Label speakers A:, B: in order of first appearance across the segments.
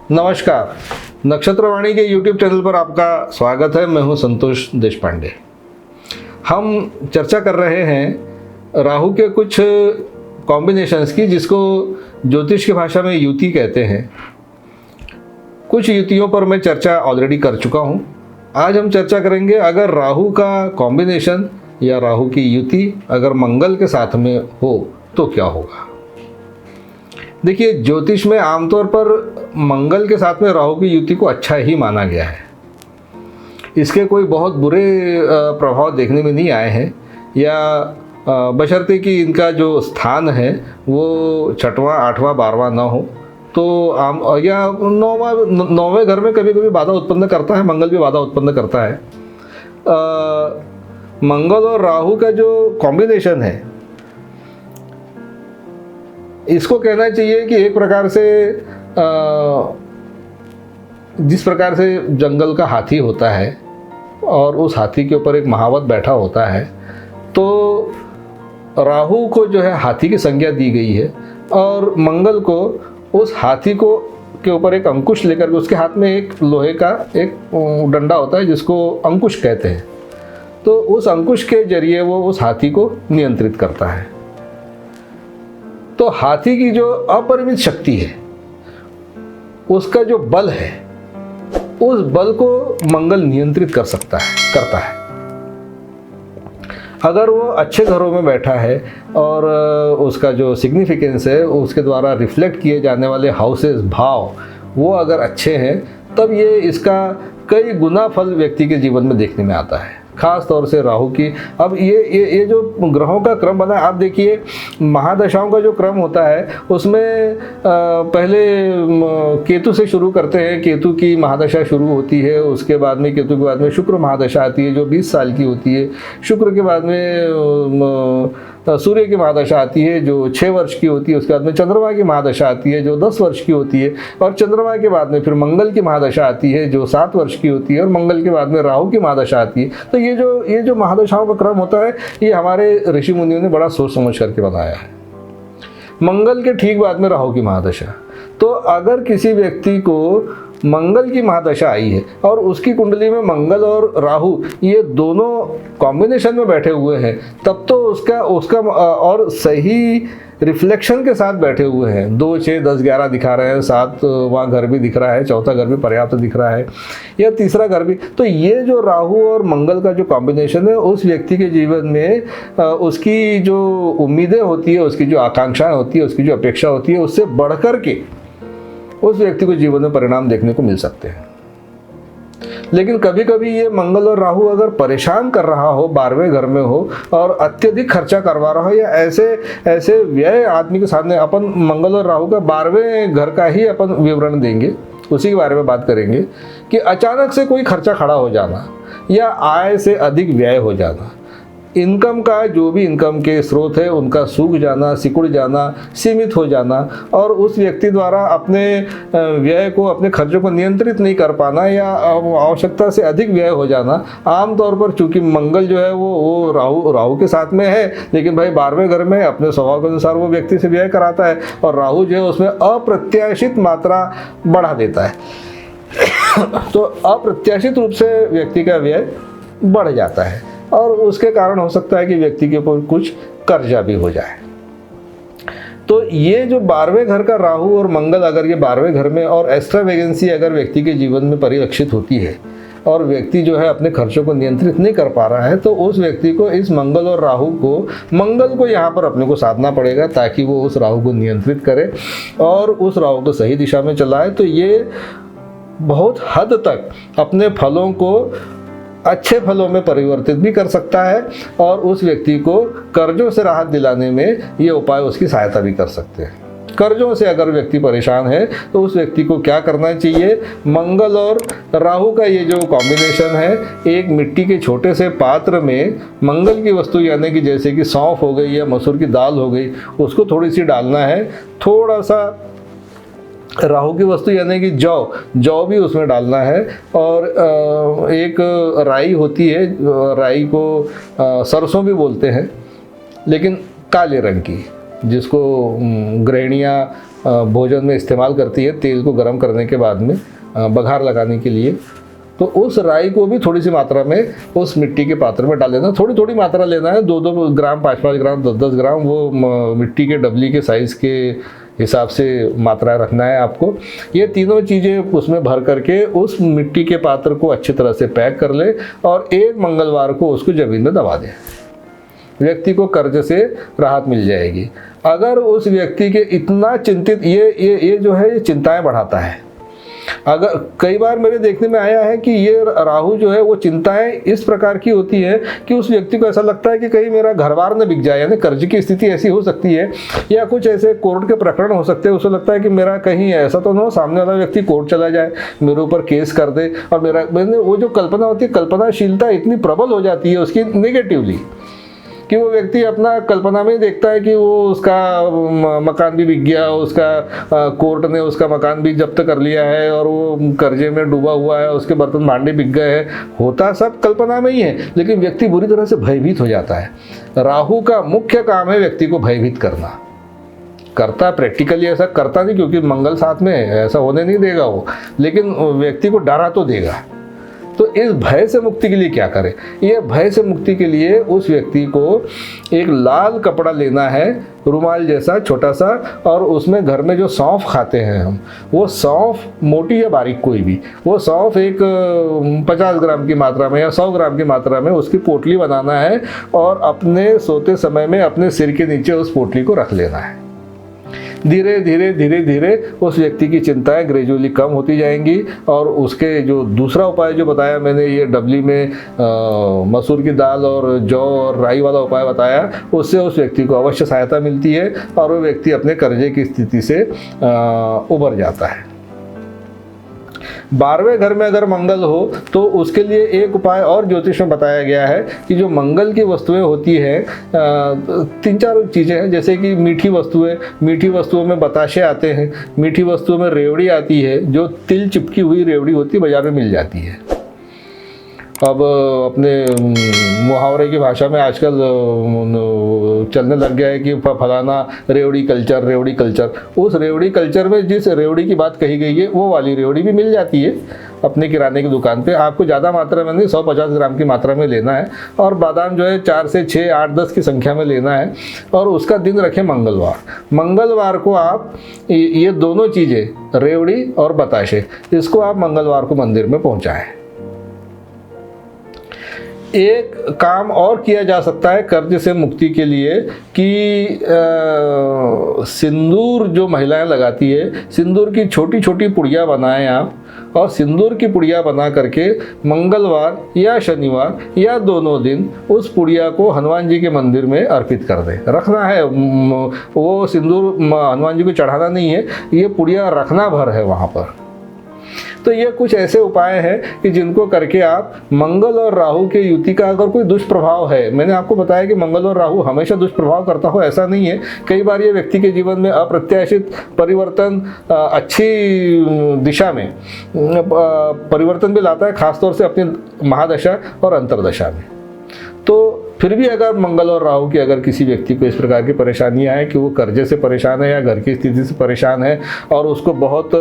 A: नमस्कार, नक्षत्रवाणी के YouTube channel पर आपका स्वागत है। मैं हूं संतोष देशपांडे। हम चर्चा कर रहे हैं राहु के कुछ कॉम्बिनेशंस की, जिसको ज्योतिष की भाषा में युति कहते हैं। कुछ युतियों पर मैं चर्चा ऑलरेडी कर चुका हूं। आज हम चर्चा करेंगे अगर राहु का कॉम्बिनेशन या राहु की युति अगर मंगल के साथ में हो तो क्या होगा। देखिए, ज्योतिष में आमतौर पर मंगल के साथ में राहु की युति को अच्छा ही माना गया है। इसके कोई बहुत बुरे प्रभाव देखने में नहीं आए हैं, या बशर्ते कि इनका जो स्थान है वो 6वां, 8वां, 12वां ना हो तो आम, या 9वें घर में कभी कभी बाधा उत्पन्न करता है। मंगल भी बाधा उत्पन्न करता है। मंगल और राहु का जो कॉम्बिनेशन है, इसको कहना चाहिए कि एक प्रकार से जिस प्रकार से जंगल का हाथी होता है और उस हाथी के ऊपर एक महावत बैठा होता है, तो राहु को जो है हाथी की संज्ञा दी गई है और मंगल को उस हाथी को के ऊपर एक अंकुश लेकर के, उसके हाथ में एक लोहे का एक डंडा होता है जिसको अंकुश कहते हैं, तो उस अंकुश के जरिए वो उस हाथी को नियंत्रित करता है। तो हाथी की जो अपरिमित शक्ति है, उसका जो बल है, उस बल को मंगल नियंत्रित करता है। अगर वो अच्छे घरों में बैठा है और उसका जो सिग्निफिकेंस है, उसके द्वारा रिफ्लेक्ट किए जाने वाले हाउसेस, भाव, वो अगर अच्छे हैं, तब ये इसका कई गुना फल व्यक्ति के जीवन में देखने में आता है, खास तौर से राहु की। अब ये जो ग्रहों का क्रम बना है, आप देखिए महादशाओं का जो क्रम होता है उसमें पहले केतु से शुरू करते हैं। केतु की महादशा शुरू होती है, उसके बाद में केतु के बाद में शुक्र महादशा आती है जो 20 साल की होती है। शुक्र के बाद में सूर्य की महादशा आती है जो 6 वर्ष की होती है। उसके बाद में चंद्रमा की महादशा आती है जो 10 वर्ष की होती है, और चंद्रमा के बाद में फिर मंगल की महादशा आती है जो 7 वर्ष की होती है, और मंगल के बाद में राहु की महादशा आती है। तो ये जो महादशाओं का क्रम होता है, ये हमारे ऋषि मुनियों ने बड़ा सोच समझ करके बनाया है। मंगल के ठीक बाद में राहु की महादशा। तो अगर किसी व्यक्ति को मंगल की महादशा आई है और उसकी कुंडली में मंगल और राहु ये दोनों कॉम्बिनेशन में बैठे हुए हैं, तब तो उसका और सही रिफ्लेक्शन के साथ बैठे हुए हैं, 2, 6, 10, 11 दिखा रहे हैं, 7वां घर भी दिख रहा है, 4था घर भी पर्याप्त दिख रहा है, या 3रा घर भी। तो ये जो राहु और मंगल का जो कॉम्बिनेशन है, उस व्यक्ति के जीवन में उसकी जो उम्मीदें होती है, उसकी जो आकांक्षाएं होती है, उसकी जो अपेक्षा होती है, उससे बढ़कर के उस व्यक्ति को जीवन में परिणाम देखने को मिल सकते हैं। लेकिन कभी कभी ये मंगल और राहु अगर परेशान कर रहा हो, 12वें घर में हो और अत्यधिक खर्चा करवा रहा हो, या ऐसे व्यय आदमी के सामने, अपन मंगल और राहु का 12वें घर का ही अपन विवरण देंगे, उसी के बारे में बात करेंगे कि अचानक से कोई खर्चा खड़ा हो जाना या आय से अधिक व्यय हो जाना, इनकम का जो भी इनकम के स्रोत है उनका सूख जाना, सिकुड़ जाना, सीमित हो जाना, और उस व्यक्ति द्वारा अपने व्यय को, अपने खर्चों को नियंत्रित नहीं कर पाना या आवश्यकता से अधिक व्यय हो जाना। आमतौर पर चूंकि मंगल जो है वो राहु के साथ में है, लेकिन भाई 12वें घर में अपने स्वभाव के अनुसार वो व्यक्ति से व्यय कराता है, और राहु जो है उसमें अप्रत्याशित मात्रा बढ़ा देता है। तो अप्रत्याशित रूप से व्यक्ति का व्यय बढ़ जाता है, और उसके कारण हो सकता है कि व्यक्ति के ऊपर कुछ कर्जा भी हो जाए। तो ये जो 12वें घर का राहु और मंगल, अगर ये 12वें घर में और एक्स्ट्रा वेगेंसी अगर व्यक्ति के जीवन में परिलक्षित होती है और व्यक्ति जो है अपने खर्चों को नियंत्रित नहीं कर पा रहा है, तो उस व्यक्ति को इस मंगल और राहु को, मंगल को यहाँ पर अपने को साधना पड़ेगा ताकि वो उस राहु को नियंत्रित करे और उस राहु को सही दिशा में चलाए। तो ये बहुत हद तक अपने फलों को अच्छे फलों में परिवर्तित भी कर सकता है, और उस व्यक्ति को कर्जों से राहत दिलाने में ये उपाय उसकी सहायता भी कर सकते हैं। कर्जों से अगर व्यक्ति परेशान है तो उस व्यक्ति को क्या करना चाहिए, मंगल और राहु का ये जो कॉम्बिनेशन है, एक मिट्टी के छोटे से पात्र में मंगल की वस्तु, यानी कि जैसे कि सौंफ हो गई या मसूर की दाल हो गई, उसको थोड़ी सी डालना है। थोड़ा सा राहु की वस्तु यानी कि जौ भी उसमें डालना है, और एक राई होती है, राई को सरसों भी बोलते हैं, लेकिन काले रंग की, जिसको गृहिणियाँ भोजन में इस्तेमाल करती है तेल को गर्म करने के बाद में बघार लगाने के लिए। तो उस राई को भी थोड़ी सी मात्रा में उस मिट्टी के पात्र में डाल देना, थोड़ी थोड़ी मात्रा लेना है, 2-2 ग्राम, 5-5 ग्राम, 10-10 ग्राम, वो मिट्टी के डबली के साइज़ के हिसाब से मात्रा रखना है आपको। ये तीनों चीज़ें उसमें भर करके उस मिट्टी के पात्र को अच्छी तरह से पैक कर ले और एक मंगलवार को उसको ज़मीन में दबा दें। व्यक्ति को कर्ज से राहत मिल जाएगी। अगर उस व्यक्ति के इतना चिंतित, ये जो है ये चिंताएं बढ़ाता है। अगर कई बार मेरे देखने में आया है कि ये राहु जो है वो चिंताएं इस प्रकार की होती है कि उस व्यक्ति को ऐसा लगता है कि कहीं मेरा घरबार न बिक जाए, यानी कर्ज की स्थिति ऐसी हो सकती है, या कुछ ऐसे कोर्ट के प्रकरण हो सकते हैं, उसे लगता है कि मेरा कहीं ऐसा तो ना हो सामने वाला व्यक्ति कोर्ट चला जाए, मेरे ऊपर केस कर दे, और मैंने वो जो कल्पना होती है, कल्पनाशीलता इतनी प्रबल हो जाती है उसकी नेगेटिवली कि वो व्यक्ति अपना कल्पना में देखता है कि वो उसका मकान भी बिक गया, उसका कोर्ट ने उसका मकान भी जब्त कर लिया है और वो कर्जे में डूबा हुआ है, उसके बर्तन भांडे बिक गए हैं। होता सब कल्पना में ही है, लेकिन व्यक्ति बुरी तरह से भयभीत हो जाता है। राहु का मुख्य काम है व्यक्ति को भयभीत करना। करता प्रैक्टिकली ऐसा करता नहीं, क्योंकि मंगल साथ में है, ऐसा होने नहीं देगा वो, लेकिन व्यक्ति को डरा तो देगा। तो इस भय से मुक्ति के लिए क्या करें? ये भय से मुक्ति के लिए उस व्यक्ति को एक लाल कपड़ा लेना है, रुमाल जैसा छोटा सा, और उसमें घर में जो सौंफ खाते हैं हम, वो सौंफ मोटी या बारीक कोई भी, वो सौंफ एक 50 ग्राम की मात्रा में या 100 ग्राम की मात्रा में उसकी पोटली बनाना है और अपने सोते समय में अपने सिर के नीचे उस पोटली को रख लेना है। धीरे धीरे धीरे धीरे उस व्यक्ति की चिंताएं ग्रेजुअली कम होती जाएंगी। और उसके जो दूसरा उपाय जो बताया मैंने, ये डबली में मसूर की दाल और जौ और राई वाला उपाय बताया, उससे उस व्यक्ति को अवश्य सहायता मिलती है और वो व्यक्ति अपने कर्जे की स्थिति से उबर जाता है। 12वें घर में अगर मंगल हो तो उसके लिए एक उपाय और ज्योतिष में बताया गया है कि जो मंगल की वस्तुएं होती हैं, 3-4 चीज़ें हैं, जैसे कि मीठी वस्तुओं में बताशे आते हैं, मीठी वस्तुओं में रेवड़ी आती है, जो तिल चिपकी हुई रेवड़ी होती है, बाजार में मिल जाती है। अब अपने मुहावरे की भाषा में आजकल चलने लग गया है कि फलाना रेवड़ी कल्चर। उस रेवड़ी कल्चर में जिस रेवड़ी की बात कही गई है वो वाली रेवड़ी भी मिल जाती है अपने किराने की दुकान पे। आपको ज़्यादा मात्रा में नहीं, 150 ग्राम की मात्रा में लेना है, और बादाम जो है 4 से 6, 8, 10 की संख्या में लेना है, और उसका दिन रखें मंगलवार को आप ये दोनों चीज़ें, रेवड़ी और बताशे, इसको आप मंगलवार को मंदिर में पहुँचाएँ। एक काम और किया जा सकता है कर्ज से मुक्ति के लिए कि सिंदूर जो महिलाएं लगाती है, सिंदूर की छोटी छोटी पुड़िया बनाएं आप, और सिंदूर की पुड़िया बना करके मंगलवार या शनिवार या दोनों दिन उस पुड़िया को हनुमान जी के मंदिर में अर्पित कर दें। रखना है, वो सिंदूर हनुमान जी को चढ़ाना नहीं है, ये पुड़िया रखना भर है वहाँ पर। तो ये कुछ ऐसे उपाय हैं कि जिनको करके आप मंगल और राहु के युति का अगर कोई दुष्प्रभाव है, मैंने आपको बताया कि मंगल और राहु हमेशा दुष्प्रभाव करता हो ऐसा नहीं है, कई बार ये व्यक्ति के जीवन में अप्रत्याशित परिवर्तन, अच्छी दिशा में परिवर्तन भी लाता है, खासतौर से अपनी महादशा और अंतरदशा में। तो फिर भी अगर मंगल और राहु की अगर किसी व्यक्ति को इस प्रकार की परेशानियां हैं कि वो कर्जे से परेशान है या घर की स्थिति से परेशान है और उसको बहुत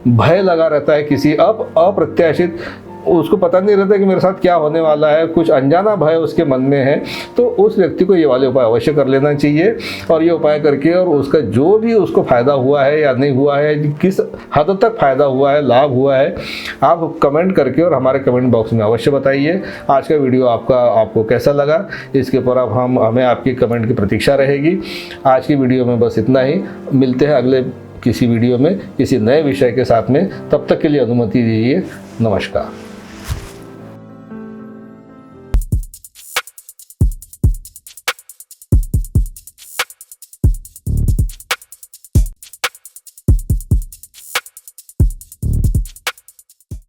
A: भय लगा रहता है, किसी अप्रत्याशित, उसको पता नहीं रहता कि मेरे साथ क्या होने वाला है, कुछ अनजाना भय उसके मन में है, तो उस व्यक्ति को ये वाले उपाय अवश्य कर लेना चाहिए। और ये उपाय करके और उसका जो भी उसको फ़ायदा हुआ है या नहीं हुआ है, किस हद तक फ़ायदा हुआ है, लाभ हुआ है, आप कमेंट करके और हमारे कमेंट बॉक्स में अवश्य बताइए। आज का वीडियो आपको कैसा लगा, इसके ऊपर हमें आपकी कमेंट की प्रतीक्षा रहेगी। आज की वीडियो में बस इतना ही, मिलते हैं अगले किसी वीडियो में किसी नए विषय के साथ में। तब तक के लिए अनुमति दीजिए। नमस्कार।